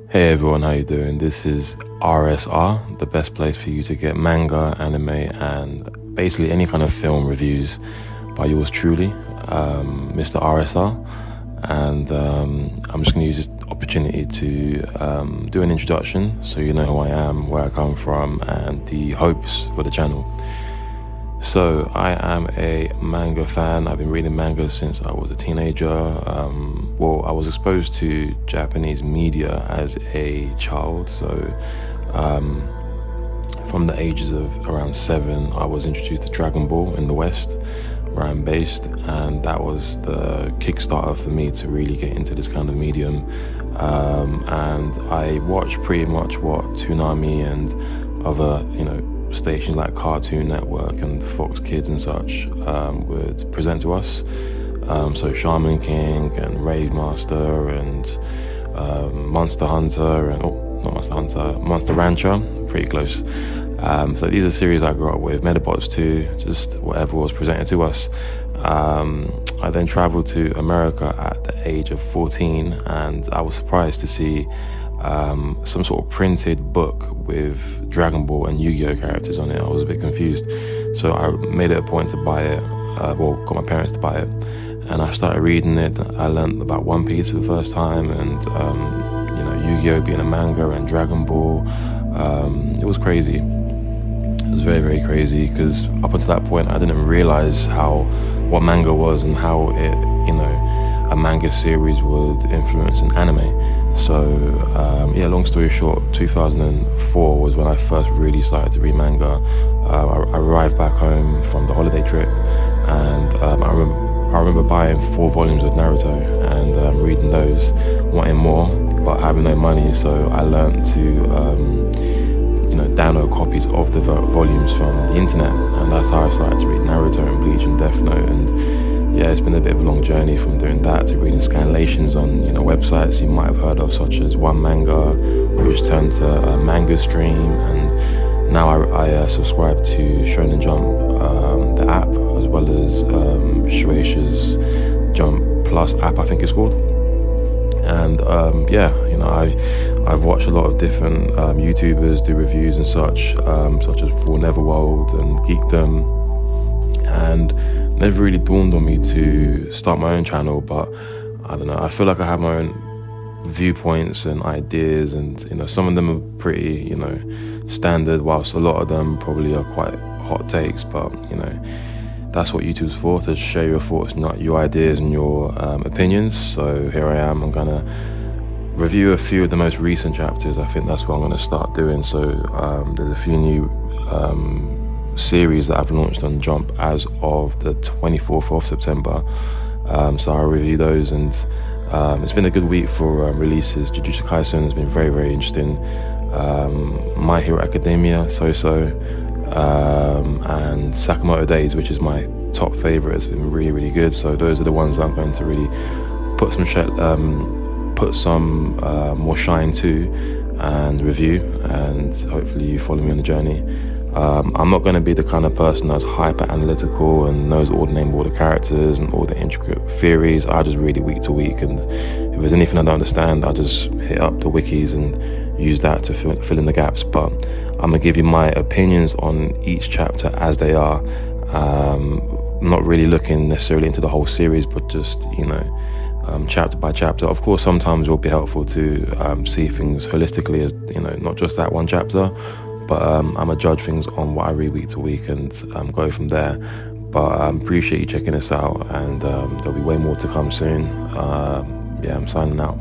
Hey everyone, how you doing? This is RSR, the best place for you to get manga, anime, and basically any kind of film reviews by yours truly, Mr. RSR. And I'm just going to use this opportunity to do an introduction so you know who I am, where I come from, and the hopes for the channel. So I am a manga fan. I've been reading manga since I was a teenager. I was exposed to Japanese media as a child. So from the ages of around 7, I was introduced to Dragon Ball in the West, where I'm based, and that was the Kickstarter for me to really get into this kind of medium. And I watched pretty much what Toonami and other, stations like Cartoon Network and Fox Kids and such would present to us. So Shaman King and Rave Master and Monster Hunter and not Monster Hunter, Monster Rancher, pretty close. So these are series I grew up with, Medabots too, just whatever was presented to us. I then traveled to America at the age of 14, and I was surprised to see some sort of printed book with Dragon Ball and Yu-Gi-Oh characters on it. I was a bit confused, so I made it a point to buy it, got my parents to buy it, and I started reading it. I learned about One Piece for the first time, and Yu-Gi-Oh being a manga and Dragon Ball. It was crazy. It was very, very crazy, because up until that point I didn't realize what manga was and how a manga series would influence an anime. So long story short, 2004 was when I first really started to read manga. I arrived back home from the holiday trip, and I remember buying 4 volumes of Naruto and reading those, wanting more but having no money. So I learned to download copies of the volumes from the internet, and that's how I started to read Naruto and Bleach and Death Note. And yeah, it's been a bit of a long journey from doing that to reading scanlations on websites you might have heard of, such as One Manga, which turned to Manga Stream, and now I subscribe to Shonen Jump, the app, as well as Shueisha's Jump Plus app, I think it's called. And I've watched a lot of different YouTubers do reviews and such as For Neverworld and Geekdom, and never really dawned on me to start my own channel. But I don't know, I feel like I have my own viewpoints and ideas, and some of them are pretty standard, whilst a lot of them probably are quite hot takes. But that's what YouTube's for, to share your thoughts, your ideas and your opinions. So here I am. I'm gonna review a few of the most recent chapters. I think that's what I'm gonna start doing. So there's a few new series that I've launched on Jump as of the 24th of September. So I'll review those, and it's been a good week for releases. Jujutsu Kaisen has been very, very interesting. My Hero Academia, So-So, and Sakamoto Days, which is my top favorite, has been really, really good. So those are the ones that I'm going to really put some more shine to and review, and hopefully you follow me on the journey. I'm not going to be the kind of person that's hyper analytical and knows all the name of all the characters and all the intricate theories. I just read it week to week, and if there's anything I don't understand, I just hit up the wikis and use that to fill in the gaps. But I'm gonna give you my opinions on each chapter as they are. Not really looking necessarily into the whole series, but just chapter by chapter. Of course, sometimes it will be helpful to see things holistically, as not just that one chapter. But I'm gonna judge things on what I read week to week and go from there. But appreciate you checking this out, and there'll be way more to come soon. I'm signing out.